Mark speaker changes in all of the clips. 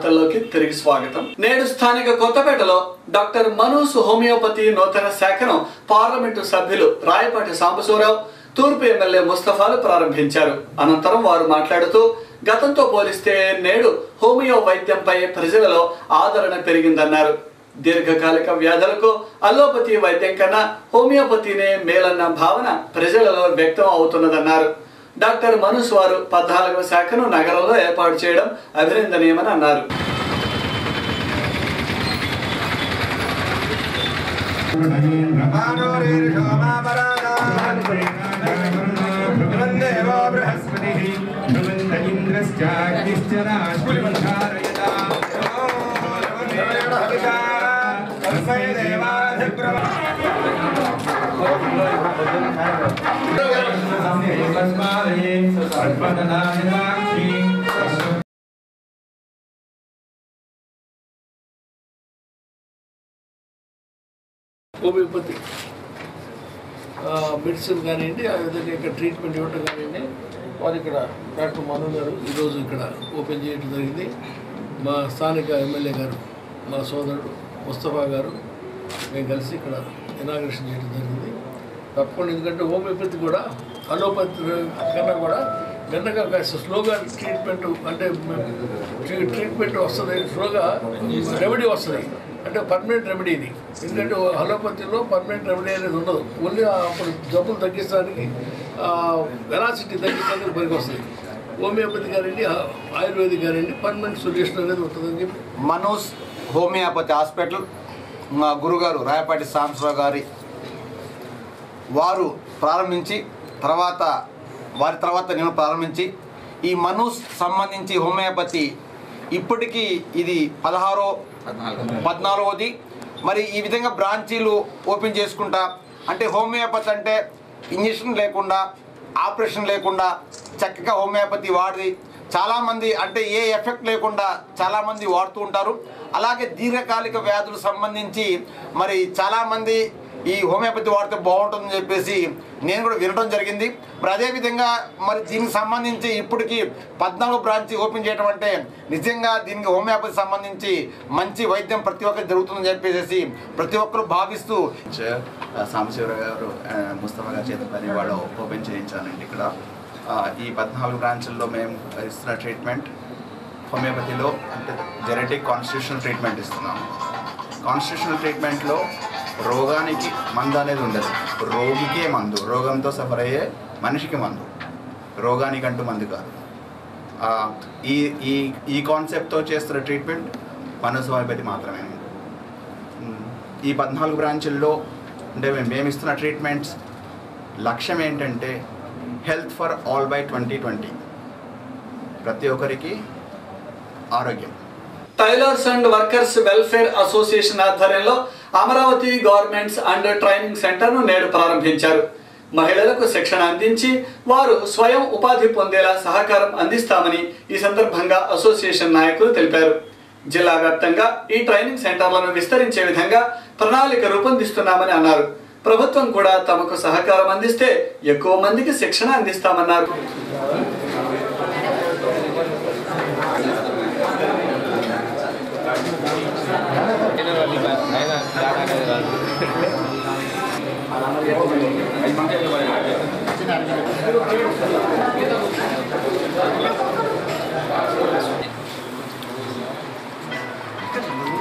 Speaker 1: వార్తల్లోకి తిరిగి స్వాగతం. నేడు స్థానిక కొత్తపేటలో డాక్టర్ మనూస్ హోమియోపతి నూతన శాఖను పార్లమెంటు సభ్యులు రాయపాటి సాంబశివరావు, తూర్పు ఎమ్మెల్యే ముస్తఫాలు ప్రారంభించారు. అనంతరం వారు మాట్లాడుతూ గతంతో పోలిస్తే నేడు హోమియో వైద్యంపై ప్రజలలో ఆదరణ పెరిగిందన్నారు. దీర్ఘకాలిక వ్యాధులకు అలోపతి వైద్యం కన్నా హోమియోపతినే మేలన్న భావన ప్రజలలో వ్యక్తం అవుతున్నదన్నారు. డాక్టర్ మనూస్ వారు 14వ శాఖను నగరంలో ఏర్పాటు చేయడం అభినందనీయమని అన్నారు.
Speaker 2: హోమియోపతి మెడిసిన్ కానివ్వండి, అదేవిధంగా ఇక్కడ ట్రీట్మెంట్ ఇవ్వటం కానివ్వండి, వారు ఇక్కడ డాక్టర్ మను గారు ఈరోజు ఇక్కడ ఓపెన్ చేయడం జరిగింది. మా స్థానిక ఎమ్మెల్యే గారు, మా సోదరుడు ముస్తఫా గారు, మేము కలిసి ఇక్కడ ఇనాగ్రేషన్ చేయడం జరిగింది. తప్పకుండా, ఎందుకంటే హోమియోపతి కూడా అలోపతి కన్నా కూడా మెల్లగా స్లోగా ట్రీట్మెంట్, అంటే ట్రీట్మెంట్ వస్తుంది, స్లోగా రెమెడీ వస్తుంది, అంటే పర్మనెంట్ రెమెడీ ఇది. ఎందుకంటే అలోపతిలో పర్మనెంట్ రెమెడీ అనేది ఉండదు, ఓన్లీ అప్పుడు జబ్బులు తగ్గించడానికి, వెలాసిటీ తగ్గించడానికి పనికి వస్తుంది. హోమియోపతి గారండి, ఆయుర్వేదిక్ గారండి, పర్మనెంట్ సొల్యూషన్ అనేది ఉంటుందని చెప్పి
Speaker 3: మనూస్ హోమియోపతి హాస్పిటల్ మా గురుగారు రాయపాటి సాంబశివరావు గారి వారు ప్రారంభించి వారి తర్వాత నేను ప్రారంభించి ఈ మనూస్ సంబంధించి హోమియోపతి ఇప్పటికీ ఇది 14వది. మరి ఈ విధంగా బ్రాంచీలు ఓపెన్ చేసుకుంటా, అంటే హోమియోపతి అంటే ఇంజక్షన్ లేకుండా, ఆపరేషన్ లేకుండా చక్కగా హోమియోపతి వాడి చాలామంది, అంటే ఏ ఎఫెక్ట్ లేకుండా చాలామంది వాడుతూ ఉంటారు. అలాగే దీర్ఘకాలిక వ్యాధులకు సంబంధించి మరి చాలామంది ఈ హోమియోపతి వాడితే బాగుంటుందని చెప్పేసి నేను కూడా వినడం జరిగింది. మరి అదేవిధంగా మరి దీనికి సంబంధించి ఇప్పటికీ 14 బ్రాంచ్ ఓపెన్ చేయడం అంటే నిజంగా దీనికి హోమియోపతి సంబంధించి మంచి వైద్యం ప్రతి ఒక్కరికి జరుగుతుందని చెప్పేసి ప్రతి ఒక్కరు భావిస్తూ
Speaker 4: సాంబశివరావు గారు, ముస్తఫా గారి చేత పని వాళ్ళు ఓపెన్ చేయించానండి. ఇక్కడ ఈ 14 బ్రాంచుల్లో మేము ఇస్తున్న ట్రీట్మెంట్ హోమియోపతిలో అంటే జెనెటిక్ కాన్స్టిట్యూషనల్ ట్రీట్మెంట్ ఇస్తున్నాము. కాన్స్టిట్యూషనల్ ట్రీట్మెంట్లో రోగానికి మందు అనేది ఉండదు, రోగికే మందు, రోగంతో సఫర్ అయ్యే మనిషికి మందు, రోగానికంటూ మందు కాదు. ఈ కాన్సెప్ట్తో చేస్తున్న ట్రీట్మెంట్ మనూస్ హోమియోపతి మాత్రమే. ఈ 14 బ్రాంచుల్లో అంటే మేము ఇస్తున్న ట్రీట్మెంట్స్ లక్ష్యం ఏంటంటే హెల్త్ ఫర్ ఆల్ బై 2020, ప్రతి ఒక్కరికి ఆరోగ్యం.
Speaker 1: Tailors and workers welfare association ఆధ్వర్యంలో అమరావతి గవర్నమెంట్స్ అండ్ ట్రైనింగ్ సెంటర్ను నేడు ప్రారంభించారు. మహిళలకు శిక్షణ అందించి వారు స్వయం ఉపాధి పొందేలా సహకారం అందిస్తామని ఈ సందర్భంగా అసోసియేషన్ నాయకులు తెలిపారు. జిల్లా వ్యాప్తంగా ఈ ట్రైనింగ్ సెంటర్లను విస్తరించే విధంగా ప్రణాళిక రూపొందిస్తున్నామని అన్నారు. ప్రభుత్వం కూడా తమకు సహకారం అందిస్తే ఎక్కువ మందికి శిక్షణ అందిస్తామన్నారు.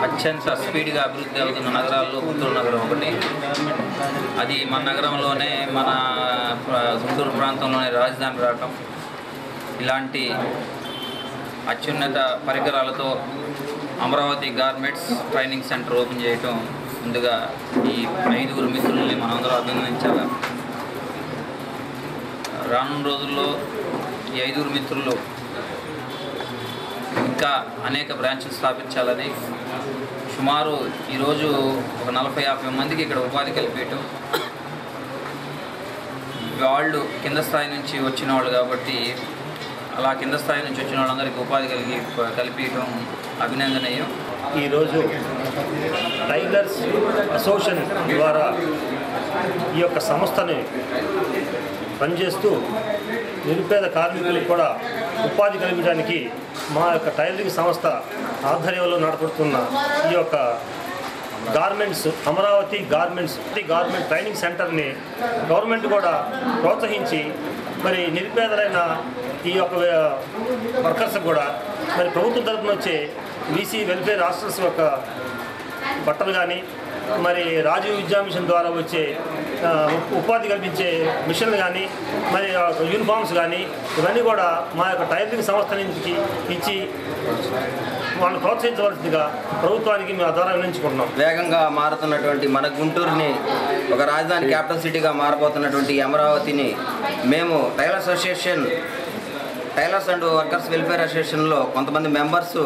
Speaker 5: అత్యంత స్పీడ్గా అభివృద్ధి అవుతున్న నగరాల్లో గుంటూరు నగరం ఒకటి. అది మన నగరంలోనే, మన గుంటూరు ప్రాంతంలోనే రాజధాని రావటం, ఇలాంటి అత్యున్నత పరికరాలతో Amaravati garments training centre open చేయటం ముందుగా ఈ 5 మిత్రుల్ని మనందరూ అభినందించాలి. రానున్న రోజుల్లో ఈ 5 మిత్రులు ఇంకా అనేక బ్రాంచ్లు స్థాపించాలని, సుమారు ఈరోజు ఒక 40-50 మందికి ఇక్కడ ఉపాధి కల్పించటం, వాళ్ళు కింద స్థాయి నుంచి వచ్చిన వాళ్ళు కాబట్టి అలా కింద స్థాయి నుంచి వచ్చిన వాళ్ళందరికీ ఉపాధి కల్పించడం అభినందనీయం.
Speaker 6: ఈరోజు టైలర్స్ అసోసియేషన్ ద్వారా ఈ యొక్క సంస్థని పనిచేస్తూ నిరుపేద కార్మికులకు కూడా ఉపాధి కల్పించడానికి మా యొక్క టైలరింగ్ సంస్థ ఆధ్వర్యంలో నడపడుతున్న ఈ యొక్క గార్మెంట్స్ అమరావతి గార్మెంట్ ట్రైనింగ్ సెంటర్ని గవర్నమెంట్ కూడా ప్రోత్సహించి మరి నిరుపేదలైన ఈ యొక్క వర్కర్స్ కూడా మరి ప్రభుత్వం తరఫున వచ్చే బీసీ వెల్ఫేర్ హాస్టల్స్ యొక్క బట్టలు కానీ మరి రాజీవ్ విద్యా మిషన్ ద్వారా వచ్చే ఉపాధి కల్పించే మిషన్లు కానీ మరి యూనిఫామ్స్ కానీ ఇవన్నీ కూడా మా యొక్క టైలరింగ్ సంస్థ నుంచి ఇచ్చి వాళ్ళని ప్రోత్సహించవలసిందిగా ప్రభుత్వానికి మేము ద్వారా వినియోగించుకుంటున్నాం.
Speaker 7: వేగంగా మారుతున్నటువంటి మన గుంటూరుని ఒక రాజధాని క్యాపిటల్ సిటీగా మారబోతున్నటువంటి అమరావతిని మేము టైలర్స్ అండ్ వర్కర్స్ వెల్ఫేర్ అసోసియేషన్లో కొంతమంది మెంబర్స్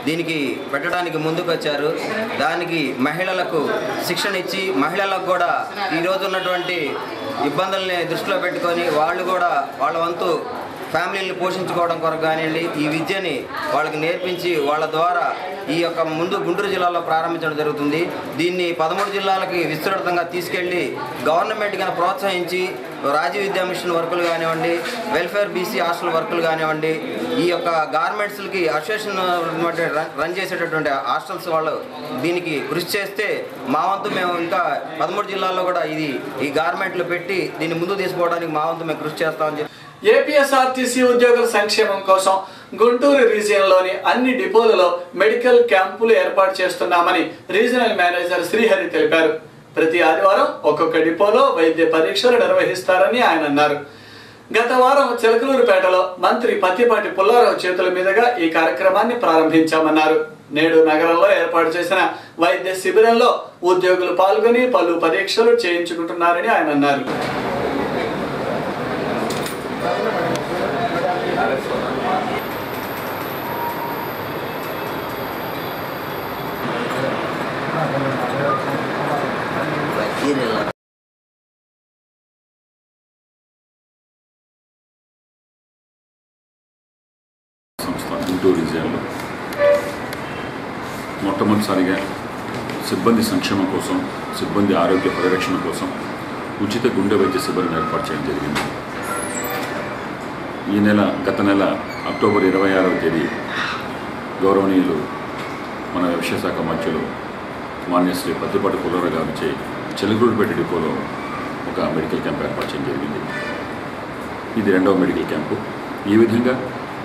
Speaker 7: దీనికి పెట్టడానికి ముందుకు వచ్చారు. దానికి మహిళలకు శిక్షణ ఇచ్చి మహిళలకు కూడా ఈరోజు ఉన్నటువంటి ఇబ్బందుల్ని దృష్టిలో పెట్టుకొని వాళ్ళు కూడా వాళ్ళ వంతు ఫ్యామిలీని పోషించుకోవడం కొరకు కానివ్వండి ఈ విద్యని వాళ్ళకి నేర్పించి వాళ్ళ ద్వారా ఈ యొక్క ముందు గుంటూరు జిల్లాలో ప్రారంభించడం జరుగుతుంది. దీన్ని 13 జిల్లాలకి విస్తృతంగా తీసుకెళ్ళి గవర్నమెంట్ కన్నా ప్రోత్సహించి రాజీవ్ విద్యా మిషన్ వర్కులు కానివ్వండి వెల్ఫేర్ బీసీ హాస్టల్ వర్కులు కానివ్వండి ఈ యొక్క గార్మెంట్స్కి అసోసియేషన్ రన్ చేసేటటువంటి హాస్టల్స్ వాళ్ళు దీనికి కృషి చేస్తే మా వంతు మేము ఇంకా 13 జిల్లాల్లో కూడా ఈ గార్మెంట్లు పెట్టి దీన్ని ముందుకు తీసుకోవడానికి మా వంతు మేము కృషి చేస్తామని చెప్పి
Speaker 1: ఏపీఎస్ఆర్టీసీ ఉద్యోగుల సంక్షేమం కోసం గుంటూరు రీజియన్లోని అన్ని డిపోలలో మెడికల్ క్యాంపులు ఏర్పాటు చేస్తున్నామని రీజనల్ మేనేజర్ శ్రీహరి తెలిపారు. ప్రతి ఆదివారం ఒక్కొక్క డిపోలో వైద్య పరీక్షలు నిర్వహిస్తారని ఆయన అన్నారు. గత వారం చిలకలూరుపేటలో మంత్రి పత్తిపాటి పుల్లారావు చేతుల మీదుగా ఈ కార్యక్రమాన్ని ప్రారంభించామన్నారు. నేడు నగరంలో ఏర్పాటు చేసిన వైద్య శిబిరంలో ఉద్యోగులు పాల్గొని పలు పరీక్షలు చేయించుకుంటున్నారని ఆయన అన్నారు.
Speaker 8: గుంటూరు రీజియన్లో మొట్టమొదటిసారిగా సిబ్బంది సంక్షేమం కోసం సిబ్బంది ఆరోగ్య పరిరక్షణ కోసం ఉచిత గుండె వైద్య శిబిరం ఏర్పాటు చేయడం జరిగింది. గత నెల అక్టోబర్ 26వ తేదీ గౌరవనీయులు మన వ్యవసాయ శాఖ మంత్రులు మాన్య శ్రీ పత్తిపాటి పుల్లారావు గారిచే చిలకలూరుపేట డిపోలో ఒక మెడికల్ క్యాంప్ ఏర్పాటు చేయడం జరిగింది. ఇది 2వ మెడికల్ క్యాంపు. ఈ విధంగా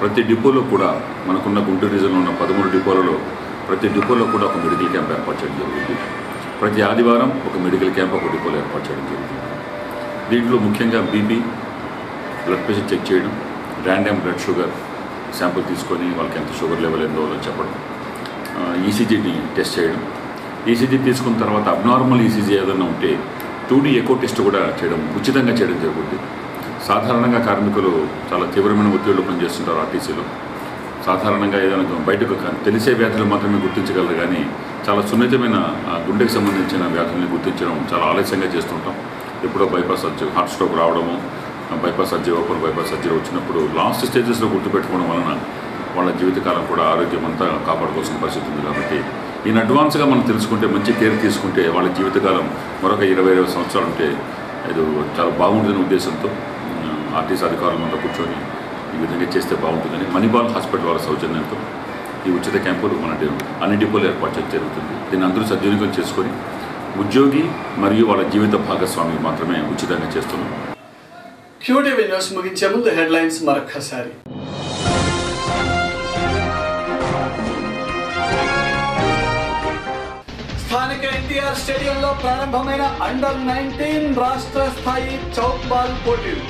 Speaker 8: ప్రతి డిపోలో కూడా మనకున్న గుంటూరు రీజియన్లో ఉన్న 13 డిపోలలో ప్రతి డిపోలో కూడా ఒక మెడికల్ క్యాంప్ ఏర్పాటు చేయడం జరుగుతుంది. ప్రతి ఆదివారం ఒక మెడికల్ క్యాంప్ ఒక డిపోలో ఏర్పాటు చేయడం జరుగుతుంది. దీంట్లో ముఖ్యంగా బీపీ, బ్లడ్ ప్రెషర్ చెక్ చేయడం, ర్యాండమ్ బ్లడ్ షుగర్ శాంపుల్ తీసుకొని వాళ్ళకి ఎంత షుగర్ లెవెల్ ఎంతో చెప్పడం, ఈసీజీని టెస్ట్ చేయడం, ఈసీజీ తీసుకున్న తర్వాత అబ్నార్మల్ ఈసీజీ ఏదైనా ఉంటే 2D ఎకో టెస్ట్ కూడా ఉచితంగా చేయడం జరుగుతుంది. సాధారణంగా కార్మికులు చాలా తీవ్రమైన ఒత్తిడిలో పనిచేస్తుంటారు ఆర్టీసీలో. సాధారణంగా ఏదైనా బయటకు తెలిసే వ్యాధులు మాత్రమే గుర్తించగలరు, కానీ చాలా సున్నితమైన గుండెకి సంబంధించిన వ్యాధుల్ని గుర్తించడం చాలా ఆలస్యంగా చేస్తుంటాం. ఎప్పుడో బైపాస్ సర్జరీ, హార్ట్ స్ట్రోక్ రావడము, bypass surgery, open bypass surgery వచ్చినప్పుడు లాస్ట్ స్టేజెస్లో గుర్తుపెట్టుకోవడం వలన వాళ్ళ జీవితకాలం కూడా ఆరోగ్యం అంతా కాపాడుకోవాల్సిన పరిస్థితి ఉంది. కాబట్టి ఈయన అడ్వాన్స్గా మనం తెలుసుకుంటే, మంచి కేర్ తీసుకుంటే వాళ్ళ జీవితకాలం మరొక 20 సంవత్సరాలు ఉంటే ఇది చాలా బాగుంటుందనే ఉద్దేశంతో ఆర్టీసీ అధికారులంతా కూర్చొని ఈ విధంగా చేస్తే బాగుంటుందని మణిపాల్ హాస్పిటల్ వాళ్ళ సౌజన్యంతో ఈ ఉచిత క్యాంపులు మన అన్ని డిపోలు ఏర్పాటు చేయడం జరుగుతుంది. దీన్ని అందరూ సద్వినియోగం చేసుకొని ఉద్యోగి మరియు వాళ్ళ జీవిత భాగస్వామి మాత్రమే ఉచితంగా చేస్తున్నాం.
Speaker 1: క్యూటీవీ న్యూస్ ముగించే ముందు హెడ్లైన్స్ మరొకసారి. స్థానిక ఎన్టీఆర్ స్టేడియంలో ప్రారంభమైన అండర్-19 రాష్ట్ర స్థాయి చౌక్ బాల్ పోటీలు.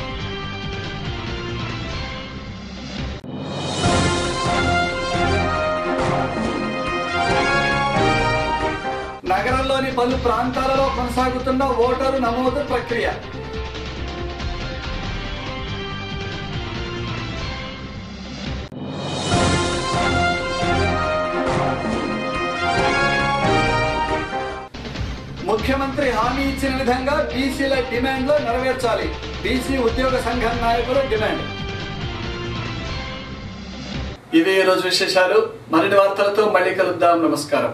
Speaker 1: నగరంలోని పలు ప్రాంతాలలో కొనసాగుతున్న ఓటరు నమోదు ప్రక్రియ. ముఖ్యమంత్రి హామీ ఇచ్చిన విధంగా బీసీల డిమాండ్లు నెరవేర్చాలి. బీసీ ఉద్యోగ సంఘం నాయకులు డిమాండ్. ఇవే ఈ రోజు విశేషాలు. మరిన్ని వార్తలతో మళ్ళీ కలుద్దాం. నమస్కారం.